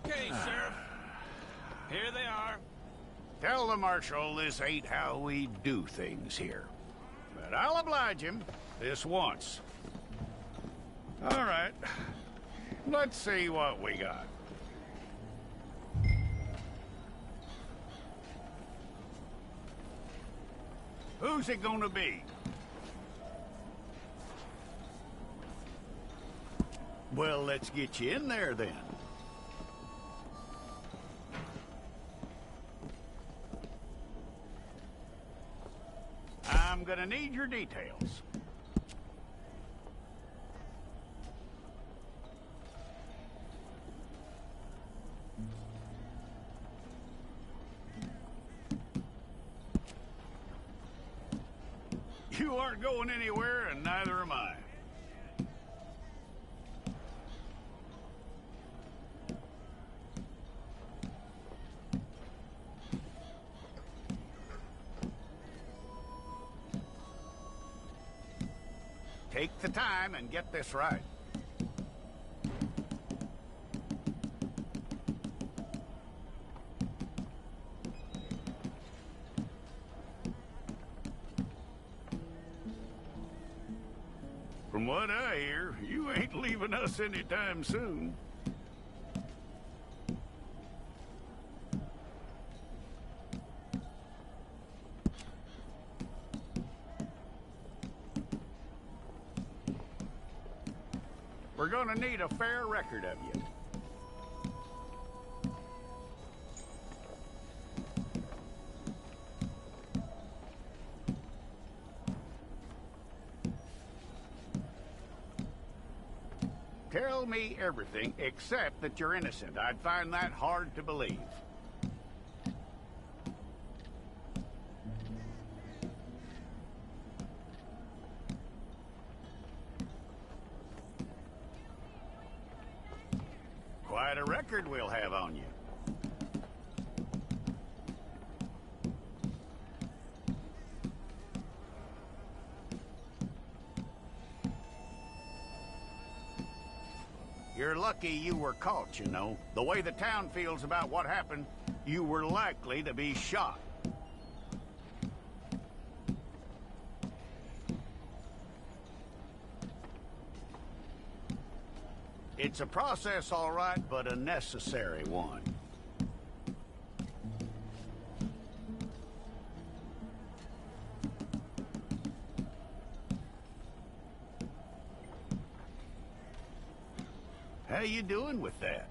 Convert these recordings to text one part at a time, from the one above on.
Okay, Sheriff. Here they are. Tell the Marshal this ain't how we do things here. But I'll oblige him this once. All right. Let's see what we got. Who's it gonna be? Well, let's get you in there then. I'm gonna need your details. You aren't going anywhere, and neither am I. Take the time and get this right. From what I hear, you ain't leaving us anytime soon. We're gonna need a fair record of you. Tell me everything except that you're innocent. I'd find that hard to believe. Quite a record we'll have on you. You're lucky you were caught, you know. The way the town feels about what happened, you were likely to be shot. It's a process, all right, but a necessary one. How you doing with that?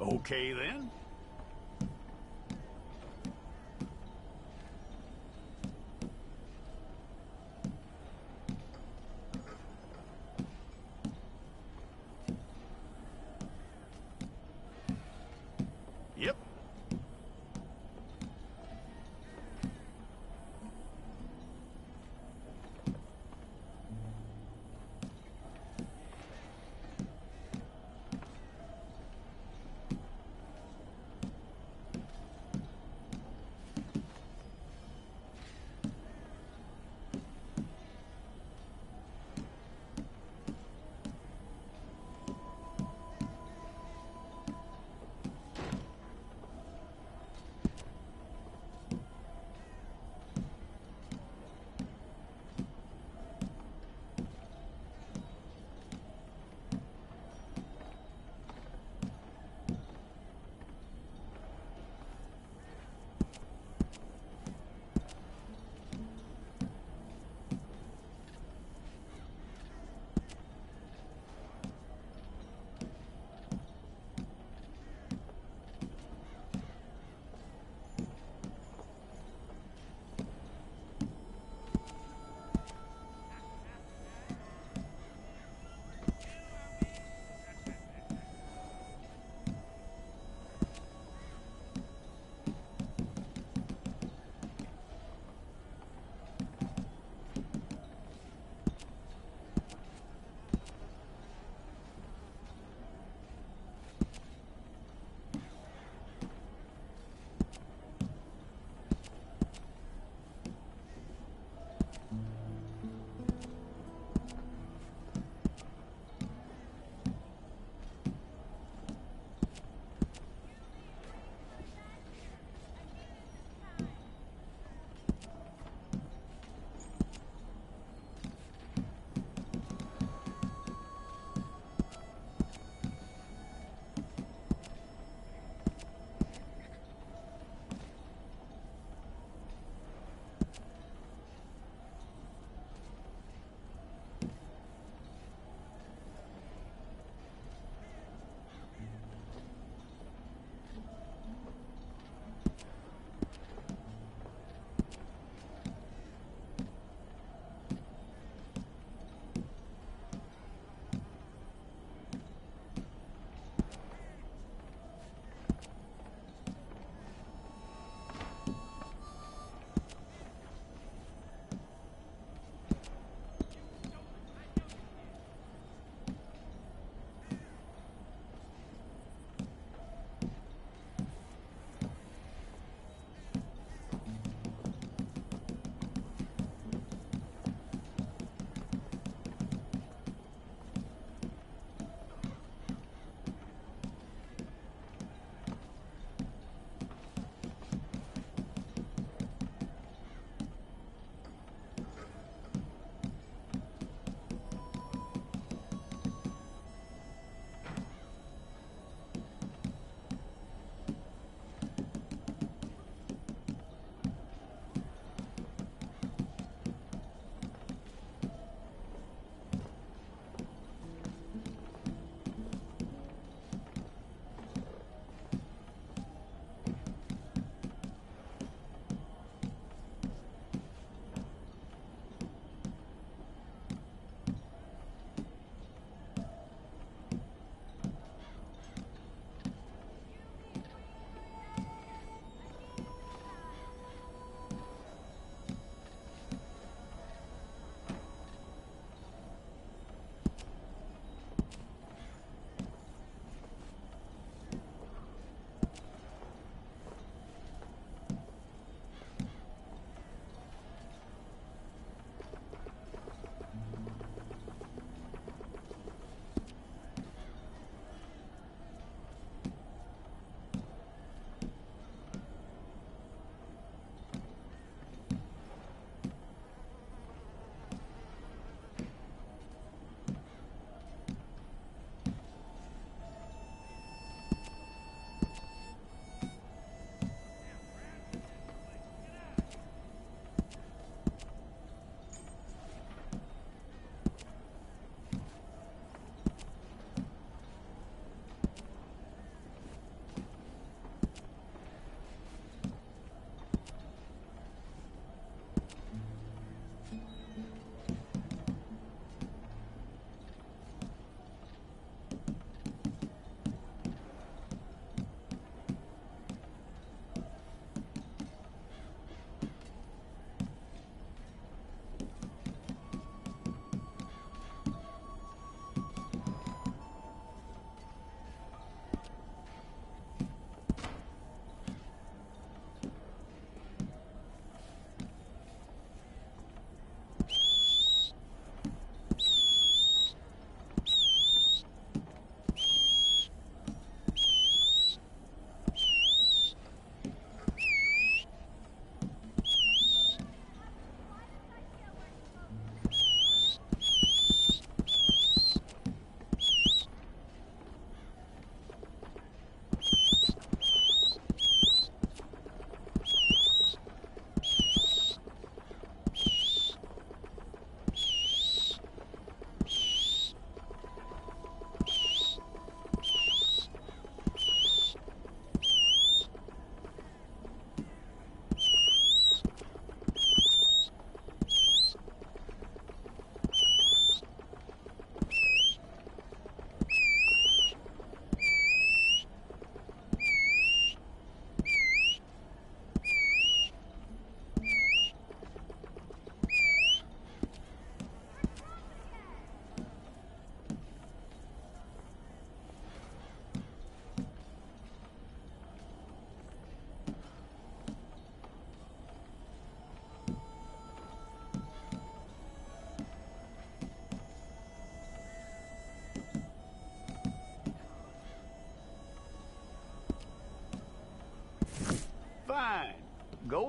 Okay, then. Yep.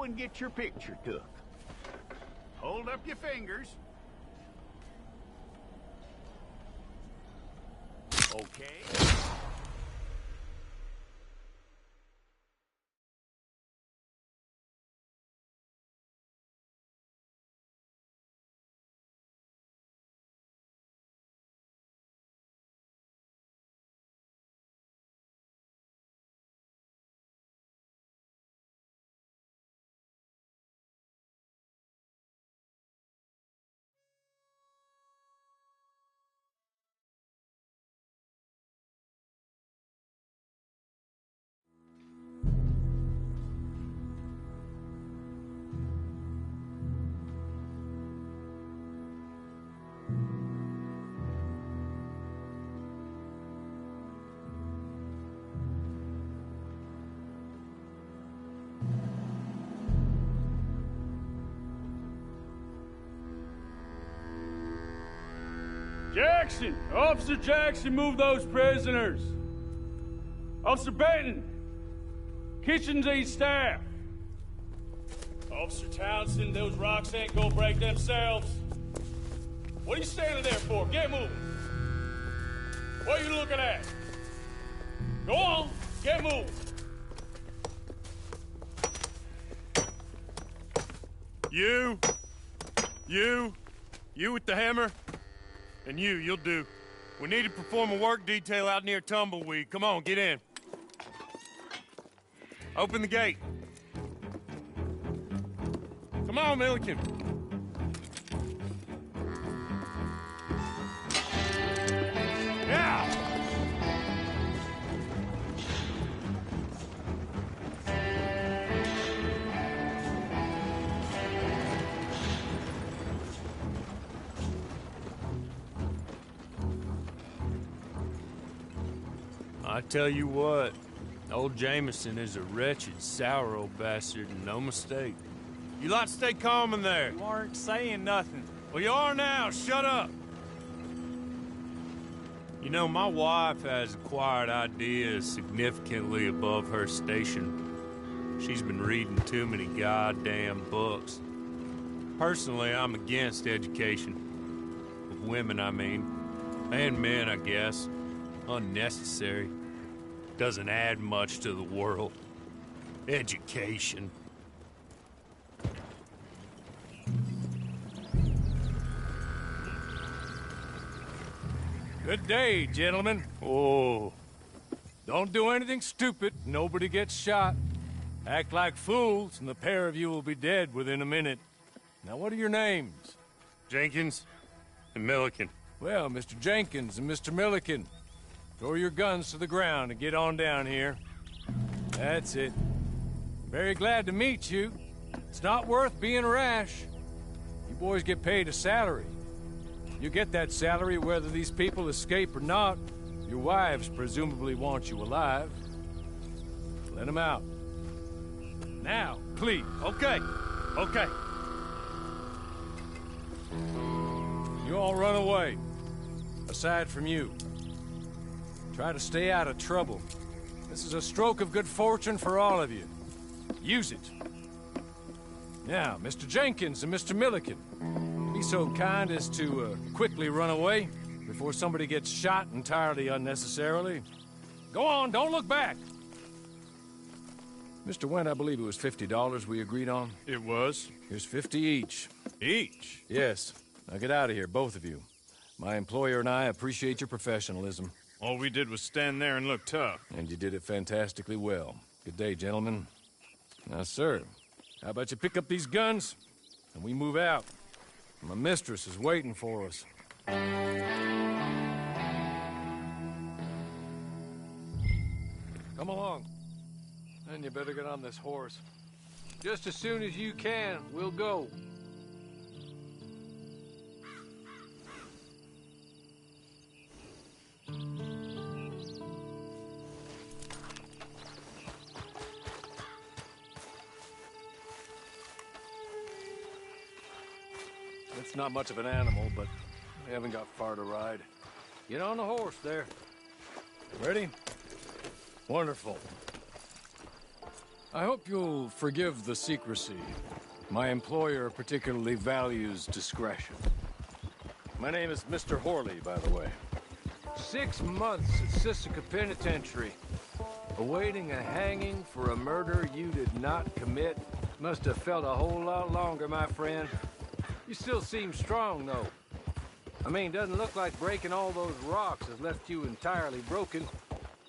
go and get your picture took. Hold up your fingers. Okay. Jackson! Officer Jackson, move those prisoners! Officer Benton! Kitchens ain't staff! Officer Townsend, those rocks ain't gonna break themselves. What are you standing there for? Get moving! What are you looking at? Go on, get moving! You with the hammer? And you'll do. We need to perform a work detail out near Tumbleweed. Come on, get in. Open the gate. Come on, Milliken. Yeah! I tell you what, old Jameson is a wretched, sour old bastard, and no mistake. You lot stay calm in there. You aren't saying nothing. Well, you are now. Shut up. You know, my wife has acquired ideas significantly above her station. She's been reading too many goddamn books. Personally, I'm against education. Of women, I mean. And men, I guess. Unnecessary. Doesn't add much to the world. Education. Good day, gentlemen. Oh. Don't do anything stupid. Nobody gets shot. Act like fools, and the pair of you will be dead within a minute. Now, what are your names? Jenkins and Milliken. Well, Mr. Jenkins and Mr. Milliken, throw your guns to the ground and get on down here. That's it. Very glad to meet you. It's not worth being rash. You boys get paid a salary. You get that salary whether these people escape or not. Your wives presumably want you alive. Let them out. Now, please. Okay. You all run away. Aside from you. Try to stay out of trouble. This is a stroke of good fortune for all of you. Use it. Now, Mr. Jenkins and Mr. Milliken, be so kind as to quickly run away before somebody gets shot entirely unnecessarily. Go on, don't look back. Mr. Wendt, I believe it was $50 we agreed on. It was. Here's 50 each. Each? Yes. Now get out of here, both of you. My employer and I appreciate your professionalism. All we did was stand there and look tough. And you did it fantastically well. Good day, gentlemen. Now, sir, how about you pick up these guns, and we move out? My mistress is waiting for us. Come along. Then you better get on this horse. Just as soon as you can, we'll go. It's not much of an animal, but we haven't got far to ride. Get on the horse there. Ready? Wonderful. I hope you'll forgive the secrecy. My employer particularly values discretion. My name is Mr. Horley, by the way. 6 months at Sisika Penitentiary, awaiting a hanging for a murder you did not commit. Must have felt a whole lot longer, my friend. You still seem strong, though. I mean, doesn't look like breaking all those rocks has left you entirely broken,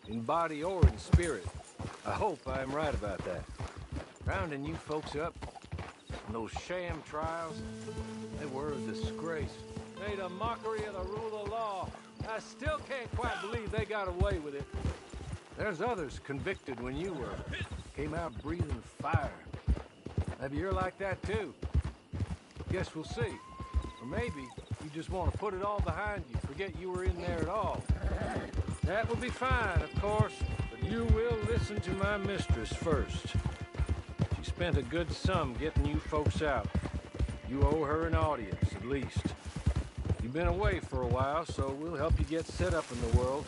in body or in spirit. I hope I'm right about that. Rounding you folks up, and those sham trials, they were a disgrace. Made a mockery of the rule of law. I still can't quite believe they got away with it. There's others convicted when you were. Came out breathing fire. Maybe you're like that too. Guess we'll see. Or maybe you just want to put it all behind you, forget you were in there at all. That will be fine, of course, but you will listen to my mistress first. She spent a good sum getting you folks out. You owe her an audience, at least. You've been away for a while, so we'll help you get set up in the world.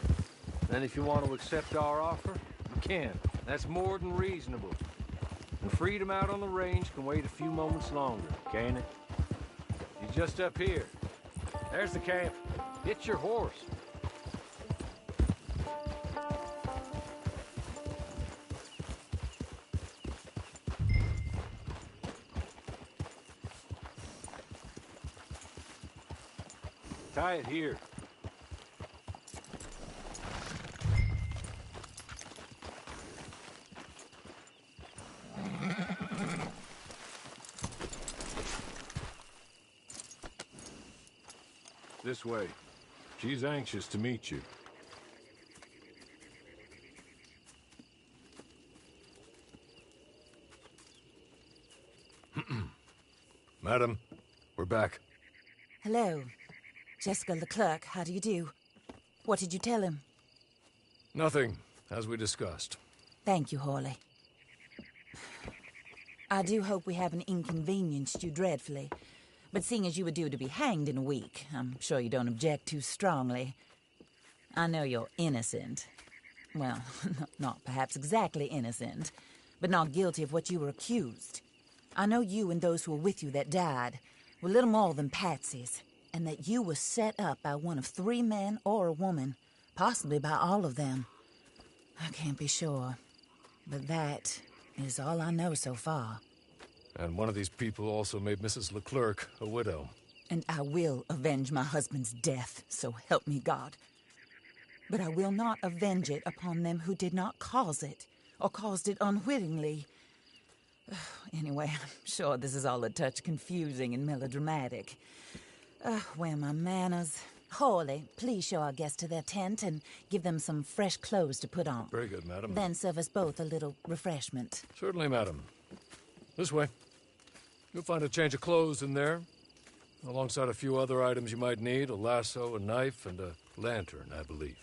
And if you want to accept our offer, you can. That's more than reasonable. And freedom out on the range can wait a few moments longer, can't it? You're just up here. There's the camp. Get your horse. Tie it here. This way. She's anxious to meet you. Madam, we're back. Hello. Jessica Leclerc, how do you do? What did you tell him? Nothing, as we discussed. Thank you, Horley. I do hope we haven't inconvenienced you dreadfully. But seeing as you were due to be hanged in a week, I'm sure you don't object too strongly. I know you're innocent. Well, not perhaps exactly innocent, but not guilty of what you were accused. I know you and those who were with you that died were little more than patsies, and that you were set up by one of 3 men or a woman, possibly by all of them. I can't be sure, but that is all I know so far. And one of these people also made Mrs. Leclerc a widow. And I will avenge my husband's death, so help me God. But I will not avenge it upon them who did not cause it, or caused it unwittingly. Anyway, I'm sure this is all a touch confusing and melodramatic. Where are my manners? Horley, please show our guests to their tent and give them some fresh clothes to put on. Very good, madam. Then serve us both a little refreshment. Certainly, madam. This way. You'll find a change of clothes in there, alongside a few other items you might need, a lasso, a knife, and a lantern, I believe.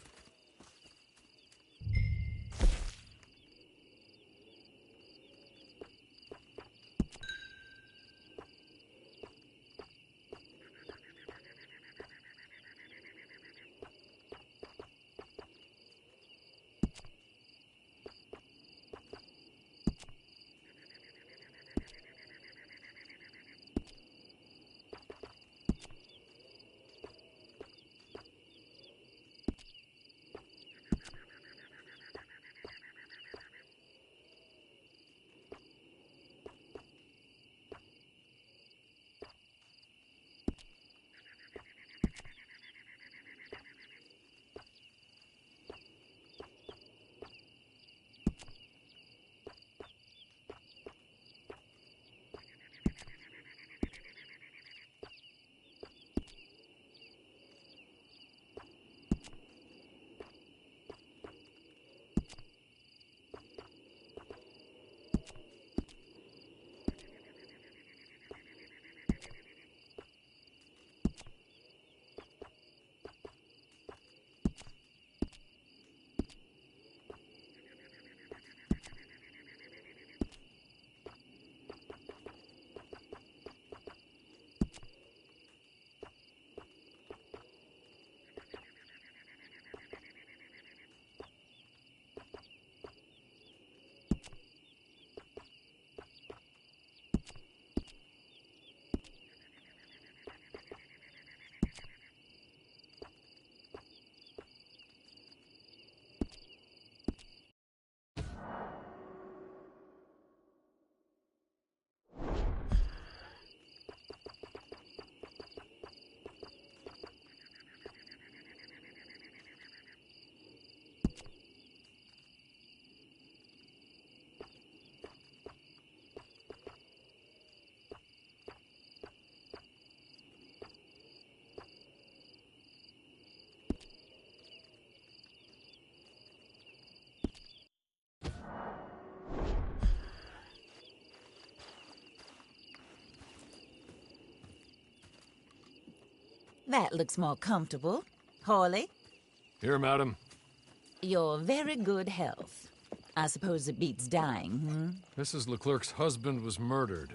That looks more comfortable. Hawley, Here, madam. your very good health. I suppose it beats dying, hmm? Mrs. Leclerc's husband was murdered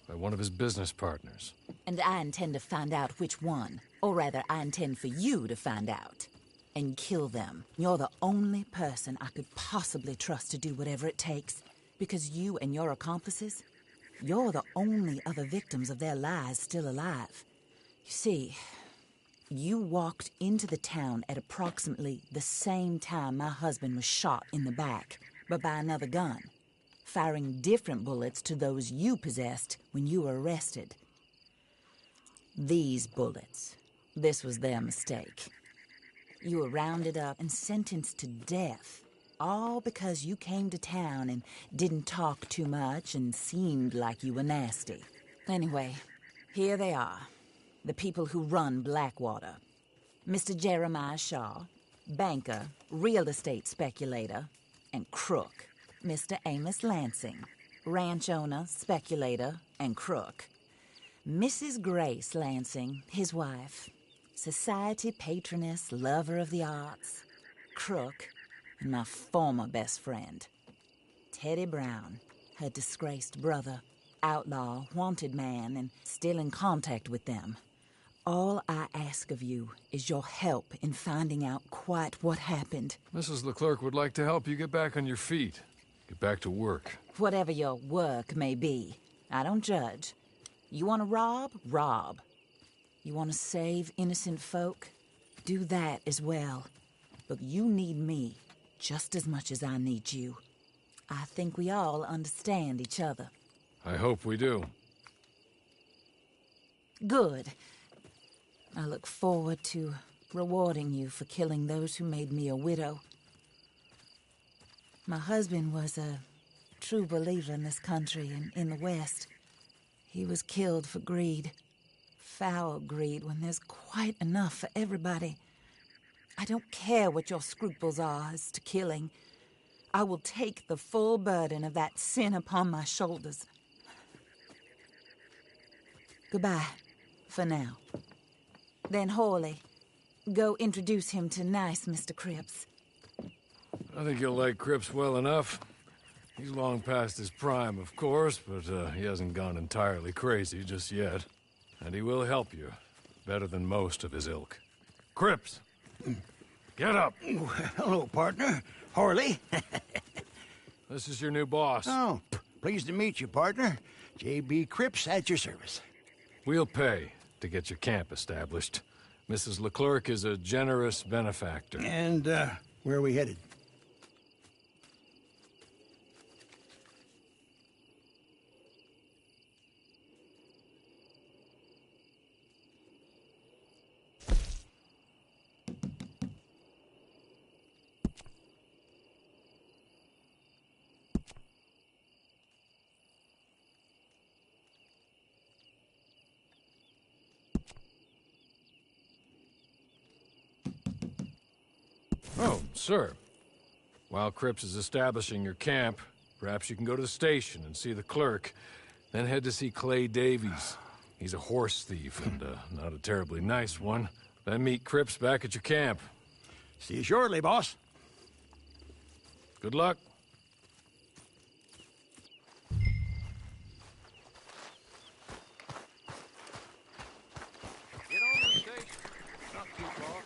by one of his business partners. And I intend to find out which one. Or rather, I intend for you to find out. And kill them. You're the only person I could possibly trust to do whatever it takes. Because you and your accomplices, you're the only other victims of their lies still alive. You see, you walked into the town at approximately the same time my husband was shot in the back, but by another gun, firing different bullets to those you possessed when you were arrested. These bullets, this was their mistake. You were rounded up and sentenced to death, all because you came to town and didn't talk too much and seemed like you were nasty. Anyway, here they are, the people who run Blackwater. Mr. Jeremiah Shaw, banker, real estate speculator, and crook. Mr. Amos Lansing, ranch owner, speculator, and crook. Mrs. Grace Lansing, his wife, society patroness, lover of the arts, crook, and my former best friend. Teddy Brown, her disgraced brother, outlaw, wanted man, and still in contact with them. All I ask of you is your help in finding out quite what happened. Mrs. Leclerc would like to help you get back on your feet. Get back to work. Whatever your work may be, I don't judge. You want to rob? Rob. You want to save innocent folk? Do that as well. But you need me just as much as I need you. I think we all understand each other. I hope we do. Good. I look forward to rewarding you for killing those who made me a widow. My husband was a true believer in this country and in the West. He was killed for greed. Foul greed when there's quite enough for everybody. I don't care what your scruples are as to killing. I will take the full burden of that sin upon my shoulders. Goodbye, for now. Then Hawley, go introduce him to nice Mr. Cripps. I think you'll like Cripps well enough. He's long past his prime, of course, but he hasn't gone entirely crazy just yet. And he will help you, better than most of his ilk. Cripps! Get up! Hello, partner. Hawley. This is your new boss. Oh, pleased to meet you, partner. J.B. Cripps at your service. We'll pay to get your camp established. Mrs. Leclerc is a generous benefactor. And, where are we headed? Oh, sir. While Cripps is establishing your camp, perhaps you can go to the station and see the clerk, then head to see Clay Davies. He's a horse thief, and not a terribly nice one. Then meet Cripps back at your camp. See you shortly, boss. Good luck. Get on to the station. Not too far.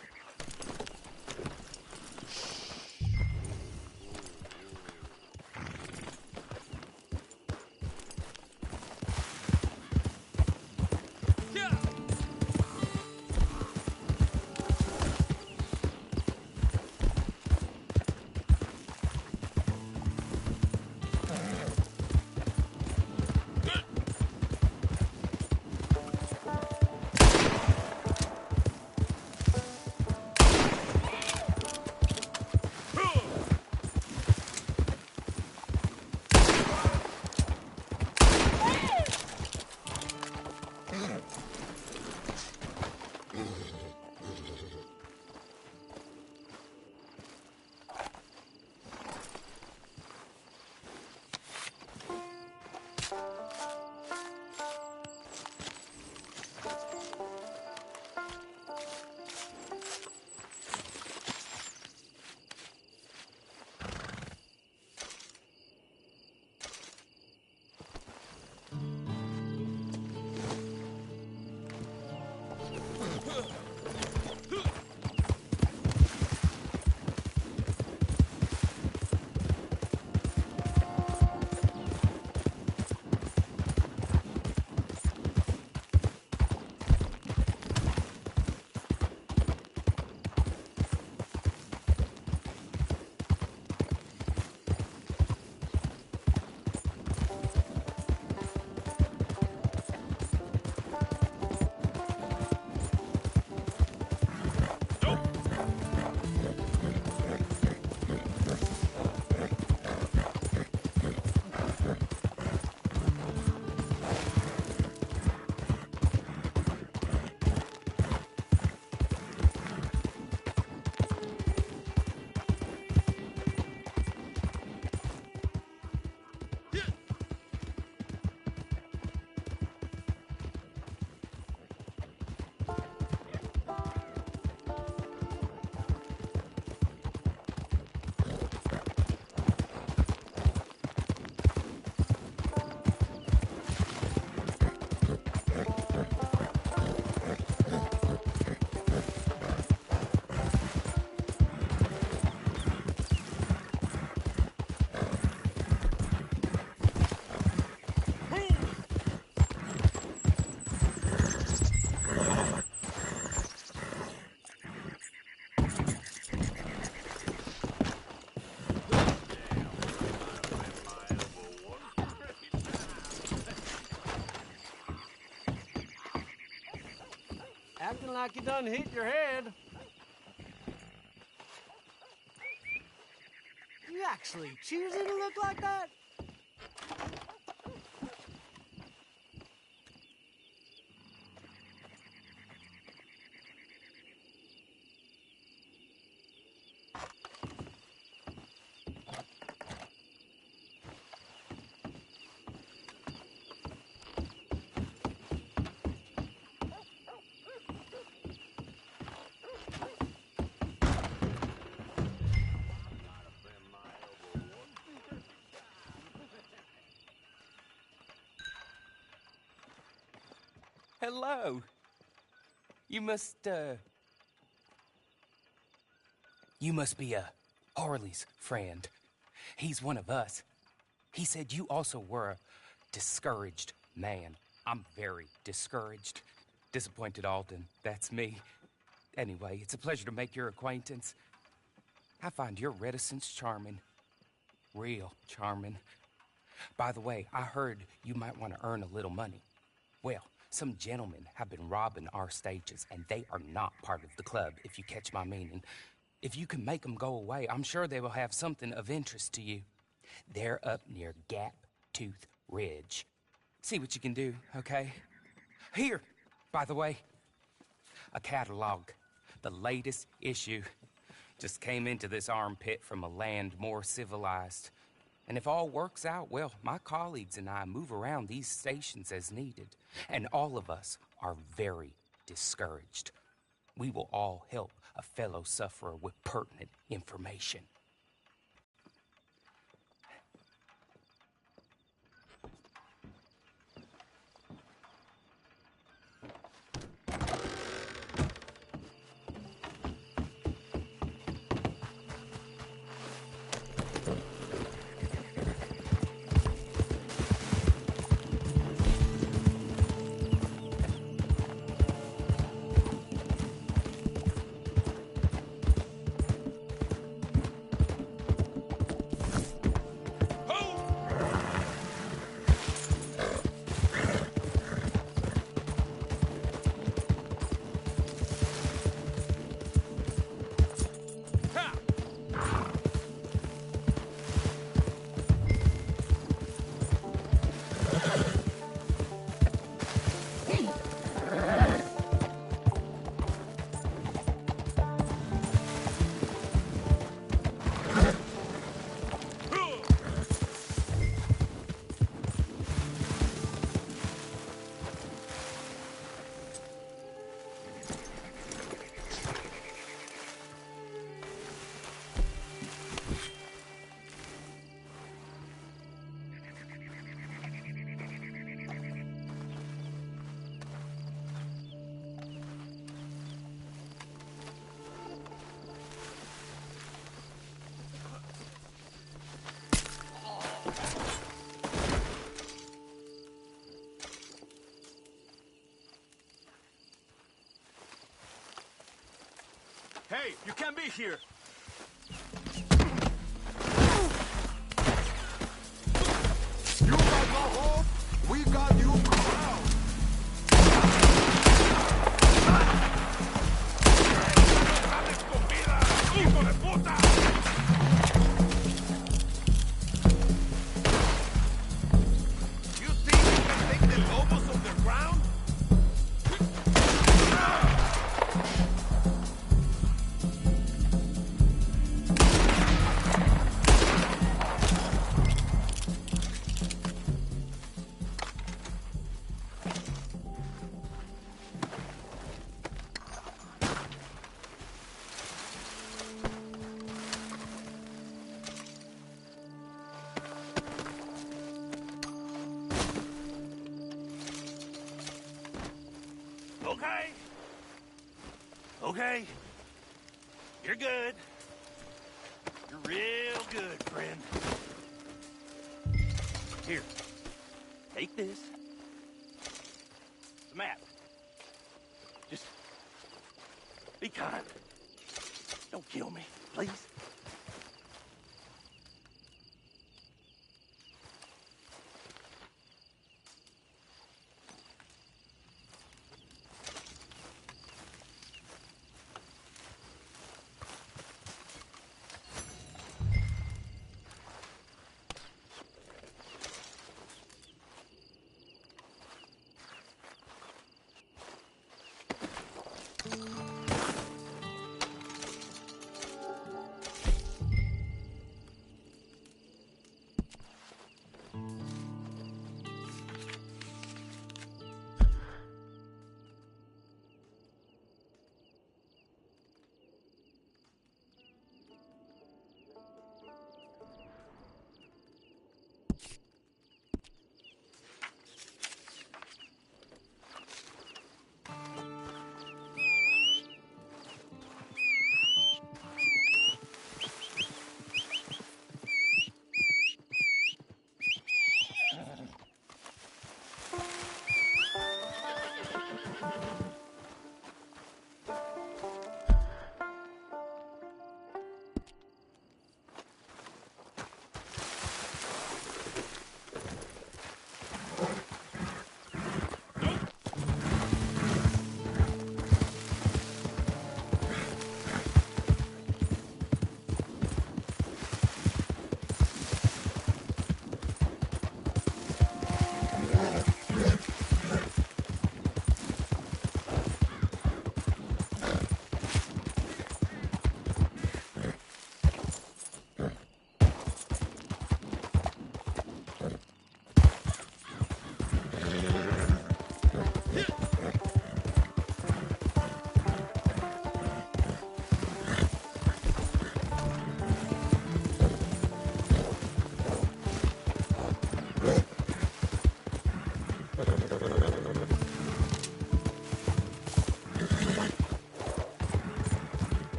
Acting like you done hit your head. You actually choosing to look like that? Hello. You must be Harley's friend. He's one of us. He said you also were a discouraged man. I'm very discouraged. Disappointed Alden, that's me. Anyway, it's a pleasure to make your acquaintance. I find your reticence charming. Real charming. By the way, I heard you might want to earn a little money. Well, some gentlemen have been robbing our stages, and they are not part of the club, if you catch my meaning. If you can make them go away, I'm sure they will have something of interest to you. They're up near Gap Tooth Ridge. See what you can do, okay? Here, by the way, a catalog. The latest issue. Just came into this armpit from a land more civilized. And if all works out, well, my colleagues and I move around these stations as needed. And all of us are very discouraged. We will all help a fellow sufferer with pertinent information. Hey, you can't be here. You got no hope, we got you crowned. ¡Hijo de puta! You think you can take the lobos off the ground? Okay. Okay. You're good. You're real good, friend. Here. Take this. The map. Just be kind. Don't kill me, please.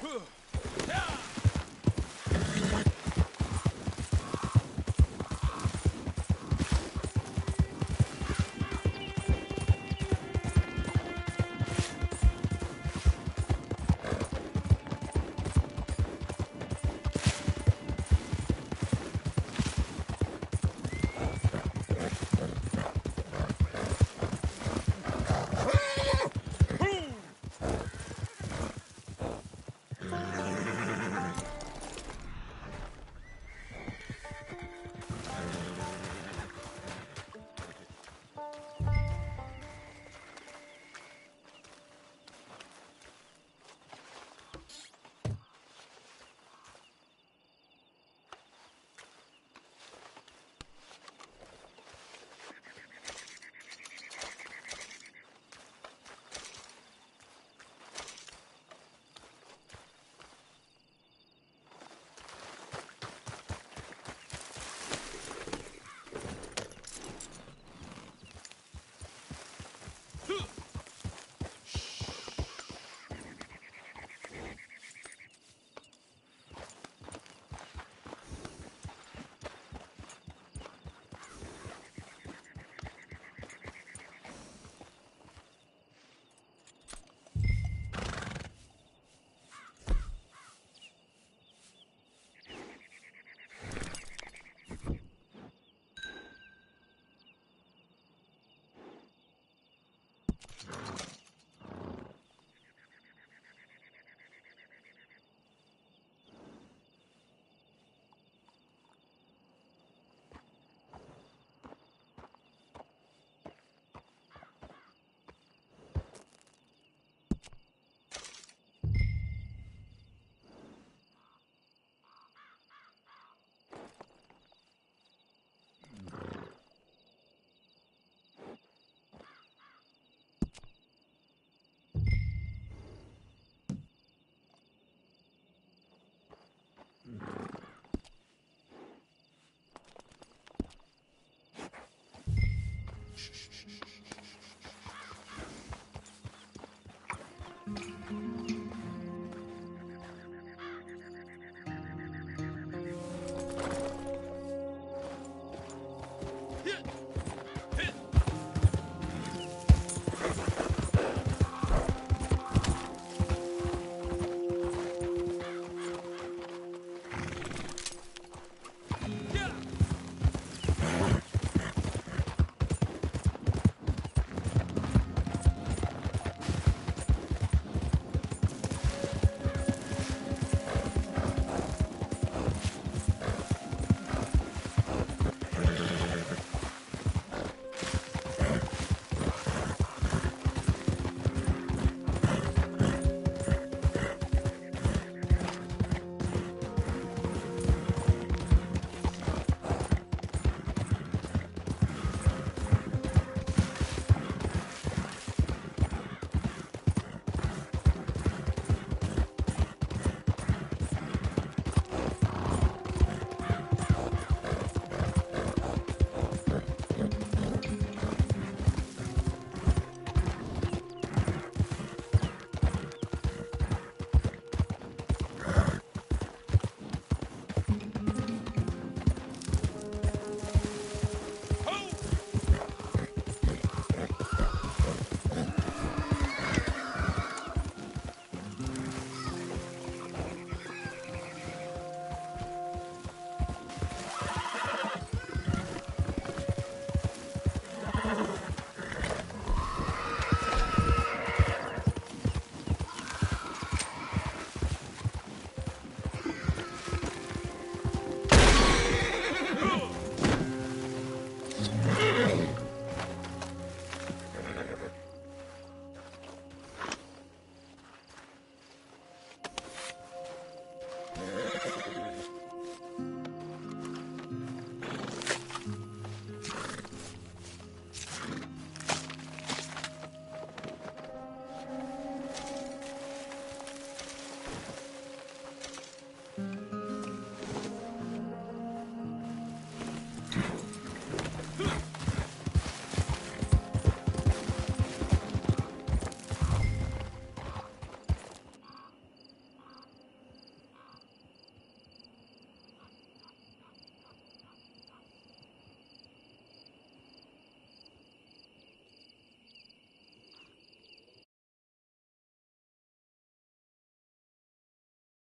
Ugh.